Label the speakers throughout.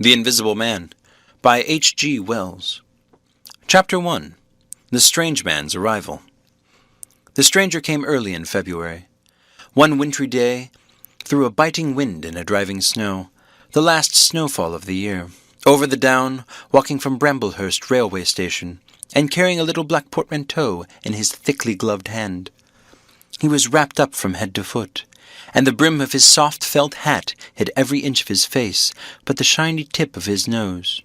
Speaker 1: The Invisible Man by H.G. Wells. Chapter 1. The Strange Man's Arrival. The stranger came early in February. One wintry day, through a biting wind and a driving snow, the last snowfall of the year, over the down, walking from Bramblehurst railway station, and carrying a little black portmanteau in his thickly gloved hand. He was wrapped up from head to foot, and the brim of his soft felt hat hid every inch of his face but the shiny tip of his nose.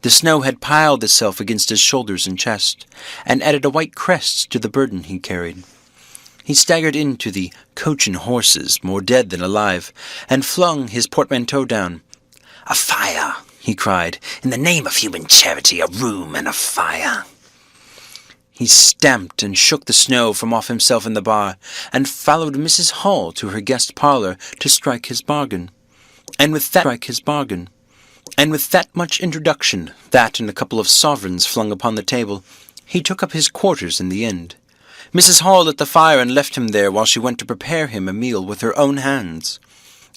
Speaker 1: The snow had piled itself against his shoulders and chest, and added a white crest to the burden he carried. He staggered into the coach and horses, more dead than alive, and flung his portmanteau down. "A fire!" he cried. "In the name of human charity, a room and a fire!" He stamped and shook the snow from off himself in the bar, and followed Mrs. Hall to her guest parlour to strike his bargain. And with that much introduction, that and a couple of sovereigns flung upon the table, he took up his quarters in the inn. Mrs. Hall lit the fire and left him there while she went to prepare him a meal with her own hands.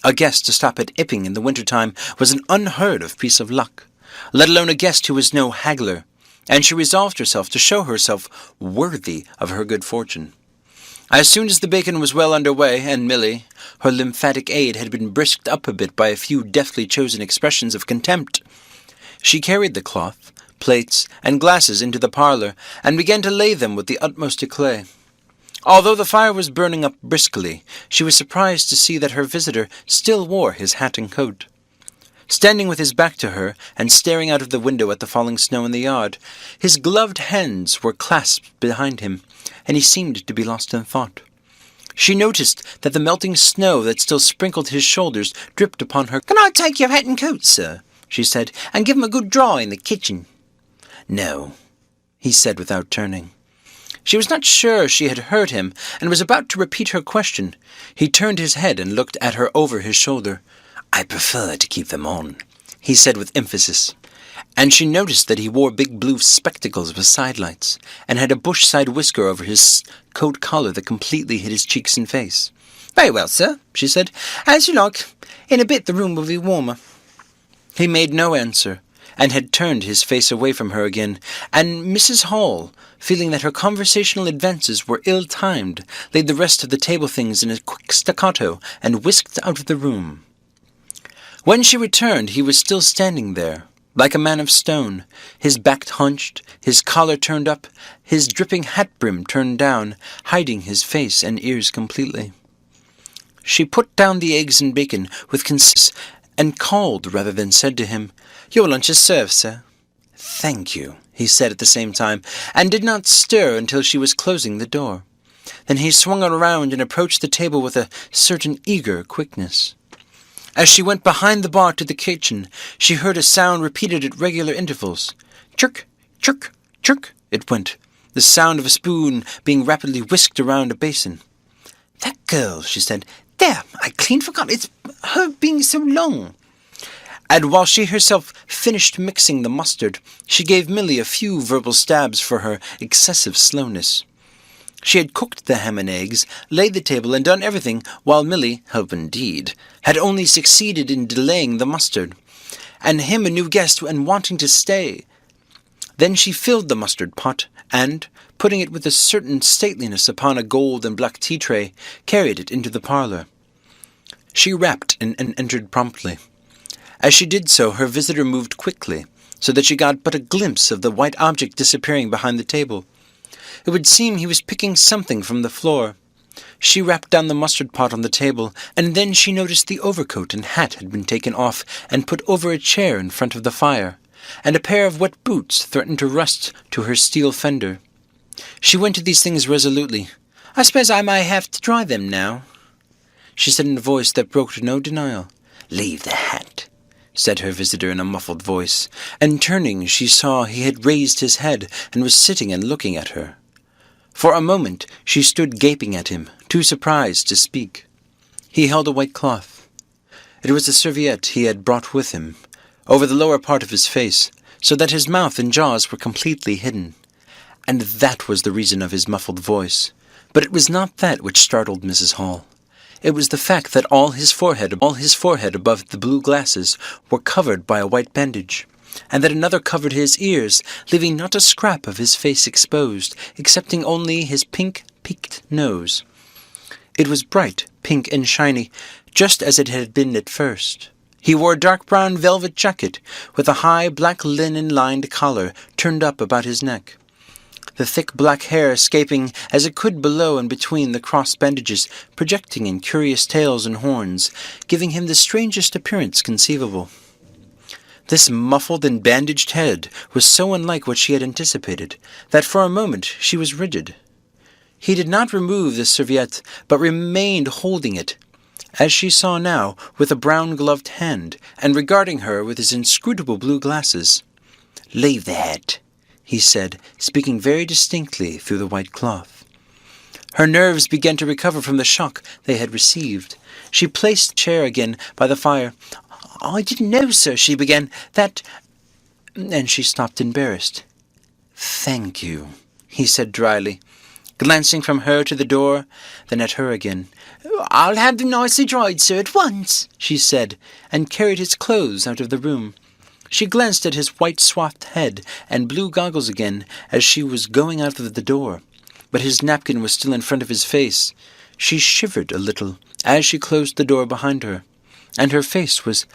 Speaker 1: A guest to stop at Epping in the winter-time was an unheard-of piece of luck, let alone a guest who was no haggler, and she resolved herself to show herself worthy of her good fortune. As soon as the bacon was well under way, and Milly, her lymphatic aid, had been brisked up a bit by a few deftly chosen expressions of contempt, she carried the cloth, plates, and glasses into the parlour, and began to lay them with the utmost eclat. Although the fire was burning up briskly, she was surprised to see that her visitor still wore his hat and coat. Standing with his back to her, and staring out of the window at the falling snow in the yard, his gloved hands were clasped behind him, and he seemed to be lost in thought. She noticed that the melting snow that still sprinkled his shoulders dripped upon her. "Can I take your hat and coat, sir?" she said, "and give 'em a good dry in the kitchen?" "No," he said without turning. She was not sure she had heard him, and was about to repeat her question. He turned his head and looked at her over his shoulder. "I prefer to keep them on," he said with emphasis, and she noticed that he wore big blue spectacles with sidelights, and had a bush-side whisker over his coat collar that completely hid his cheeks and face. "Very well, sir," she said. "As you like. In a bit the room will be warmer." He made no answer, and had turned his face away from her again, and Mrs. Hall, feeling that her conversational advances were ill-timed, laid the rest of the table things in a quick staccato and whisked out of the room. When she returned, he was still standing there, like a man of stone, his back hunched, his collar turned up, his dripping hat-brim turned down, hiding his face and ears completely. She put down the eggs and bacon with consistency, and called rather than said to him, "Your lunch is served, sir." "Thank you," he said at the same time, and did not stir until she was closing the door. Then he swung around and approached the table with a certain eager quickness. As she went behind the bar to the kitchen, she heard a sound repeated at regular intervals. Chirk, chirk, chirk, it went, the sound of a spoon being rapidly whisked around a basin. "That girl," she said. "There, I clean forgot. It's her being so long." And while she herself finished mixing the mustard, she gave Milly a few verbal stabs for her excessive slowness. She had cooked the ham and eggs, laid the table, and done everything, while Milly, help indeed, had only succeeded in delaying the mustard, and him a new guest and wanting to stay. Then she filled the mustard pot, and, putting it with a certain stateliness upon a gold and black tea-tray, carried it into the parlour. She rapped and entered promptly. As she did so, her visitor moved quickly, so that she got but a glimpse of the white object disappearing behind the table. It would seem he was picking something from the floor. She rapped down the mustard pot on the table, and then she noticed the overcoat and hat had been taken off and put over a chair in front of the fire, and a pair of wet boots threatened to rust to her steel fender. She went to these things resolutely. "I suppose I may have to try them now," she said in a voice that brooked no denial. "Leave the hat," said her visitor in a muffled voice, and turning she saw he had raised his head and was sitting and looking at her. For a moment she stood gaping at him, too surprised to speak. He held a white cloth. It was a serviette he had brought with him, over the lower part of his face, so that his mouth and jaws were completely hidden. And that was the reason of his muffled voice. But it was not that which startled Mrs. Hall. It was the fact that all his forehead above the blue glasses were covered by a white bandage, and that another covered his ears, leaving not a scrap of his face exposed, excepting only his pink, peaked nose. It was bright, pink and shiny, just as it had been at first. He wore a dark brown velvet jacket, with a high black linen-lined collar turned up about his neck. The thick black hair escaping as it could below and between the crossed bandages, projecting in curious tails and horns, giving him the strangest appearance conceivable. This muffled and bandaged head was so unlike what she had anticipated, that for a moment she was rigid. He did not remove the serviette, but remained holding it, as she saw now, with a brown-gloved hand, and regarding her with his inscrutable blue glasses. "Leave the hat," he said, speaking very distinctly through the white cloth. Her nerves began to recover from the shock they had received. She placed the chair again by the fire. "I didn't know, sir," she began, "that—" and she stopped embarrassed. "Thank you," he said dryly, glancing from her to the door, then at her again. "I'll have them nicely dried, sir, at once," she said, and carried his clothes out of the room. She glanced at his white-swathed head and blue goggles again as she was going out of the door, but his napkin was still in front of his face. She shivered a little as she closed the door behind her, and her face was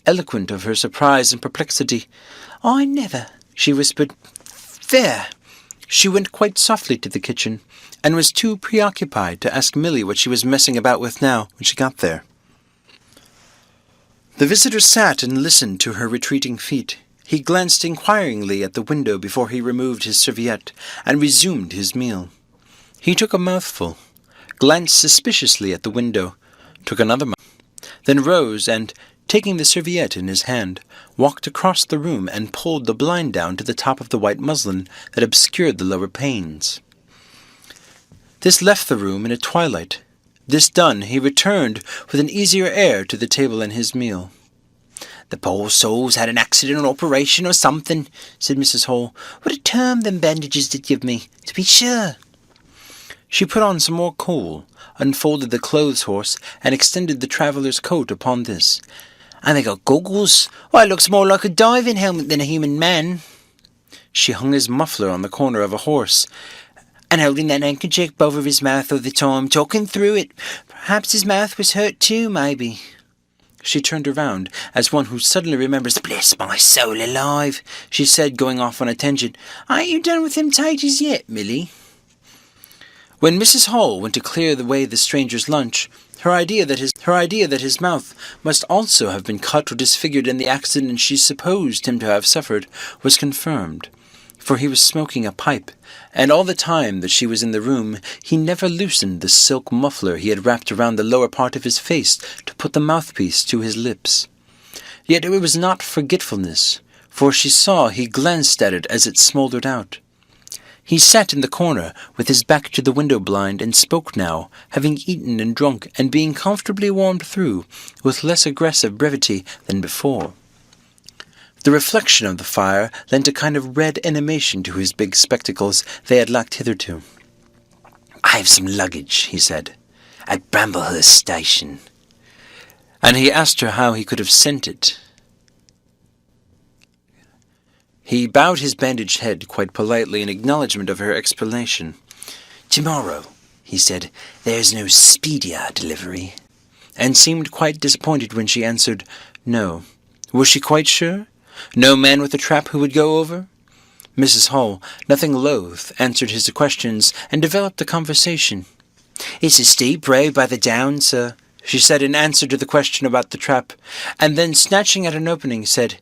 Speaker 1: eloquent of her surprise and perplexity. "I never," she whispered. "There." She went quite softly to the kitchen, and was too preoccupied to ask Milly what she was messing about with now when she got there. The visitor sat and listened to her retreating feet. He glanced inquiringly at the window before he removed his serviette and resumed his meal. He took a mouthful, glanced suspiciously at the window, took another mouthful, then rose and, taking the serviette in his hand, walked across the room and pulled the blind down to the top of the white muslin that obscured the lower panes. This left the room in a twilight. This done, he returned with an easier air to the table and his meal. "The poor soul's had an accident or operation or something," said Mrs. Hall. "What a term them bandages did give me, to be sure." She put on some more coal, unfolded the clothes horse, and extended the traveller's coat upon this. "And they got goggles. Why, it looks more like a diving helmet than a human man." She hung his muffler on the corner of a horse, and holding that handkerchief over his mouth all the time, talking through it. Perhaps his mouth was hurt too, maybe. She turned around, as one who suddenly remembers. "Bless my soul alive," she said, going off on a tangent. "Ain't you done with them taters yet, Milly?" When Mrs. Hall went to clear away the stranger's lunch, her idea that his mouth must also have been cut or disfigured in the accident she supposed him to have suffered was confirmed, for he was smoking a pipe, and all the time that she was in the room he never loosened the silk muffler he had wrapped around the lower part of his face to put the mouthpiece to his lips. Yet it was not forgetfulness, for she saw he glanced at it as it smouldered out. He sat in the corner with his back to the window blind and spoke now, having eaten and drunk and being comfortably warmed through, with less aggressive brevity than before. The reflection of the fire lent a kind of red animation to his big spectacles they had lacked hitherto. "I have some luggage," he said, "at Bramblehurst Station." And he asked her how he could have sent it. He bowed his bandaged head quite politely in acknowledgment of her explanation. "Tomorrow," he said, "there's no speedier delivery," and seemed quite disappointed when she answered, "No." Was she quite sure? No man with a trap who would go over? Mrs. Hall, nothing loath, answered his questions and developed the conversation. "It's a steep road by the down, sir," she said in answer to the question about the trap, and then, snatching at an opening, said,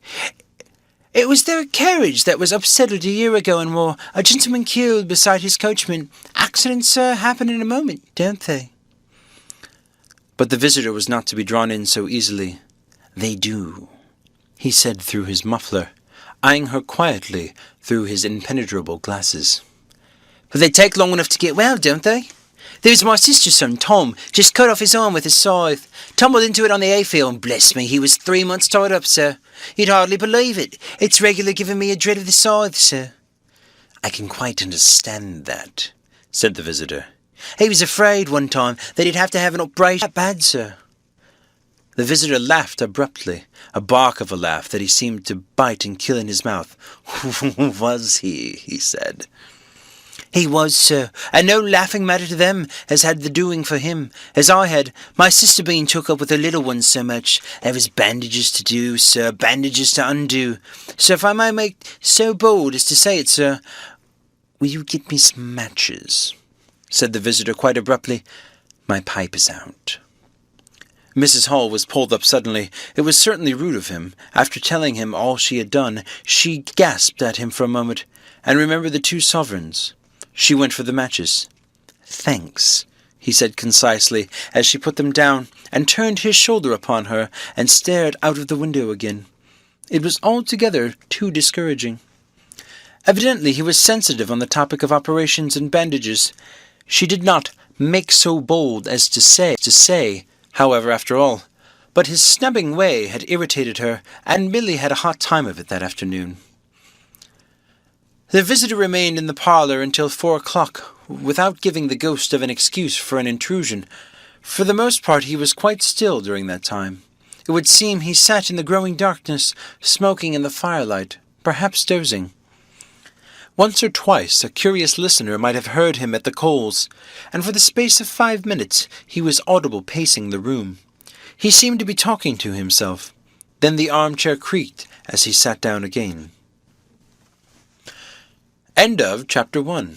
Speaker 1: "It was their carriage that was upsettled a year ago and more. A gentleman killed beside his coachman. Accidents, sir, happen in a moment, don't they?" But the visitor was not to be drawn in so easily. "They do," he said through his muffler, eyeing her quietly through his impenetrable glasses. "But they take long enough to get well, don't they? There's my sister's son, Tom, just cut off his arm with his scythe. Tumbled into it on the hayfield, and bless me, he was 3 months tied up, sir. You'd hardly believe it. It's regular giving me a dread of the scythe, sir." "I can quite understand that," said the visitor. He was afraid one time that he'd have to have an operation. That bad, sir. The visitor laughed abruptly, a bark of a laugh that he seemed to bite and kill in his mouth. Was he said. He was, sir, and no laughing matter to them as had the doing for him, as I had, my sister being took up with her little ones so much. There was bandages to do, sir, bandages to undo. So if I may make so bold as to say it, sir, will you get me some matches? Said the visitor quite abruptly. My pipe is out. Mrs. Hall was pulled up suddenly. It was certainly rude of him. After telling him all she had done, she gasped at him for a moment, and remembered the 2 sovereigns. She went for the matches. Thanks, he said concisely, as she put them down, and turned his shoulder upon her, and stared out of the window again. It was altogether too discouraging. Evidently he was sensitive on the topic of operations and bandages. She did not make so bold as to say, however, after all, but his snubbing way had irritated her, and Milly had a hot time of it that afternoon. The visitor remained in the parlour until 4 o'clock, without giving the ghost of an excuse for an intrusion. For the most part he was quite still during that time. It would seem he sat in the growing darkness, smoking in the firelight, perhaps dozing. Once or twice a curious listener might have heard him at the coals, and for the space of 5 minutes he was audible pacing the room. He seemed to be talking to himself. Then the armchair creaked as he sat down again. End of Chapter 1.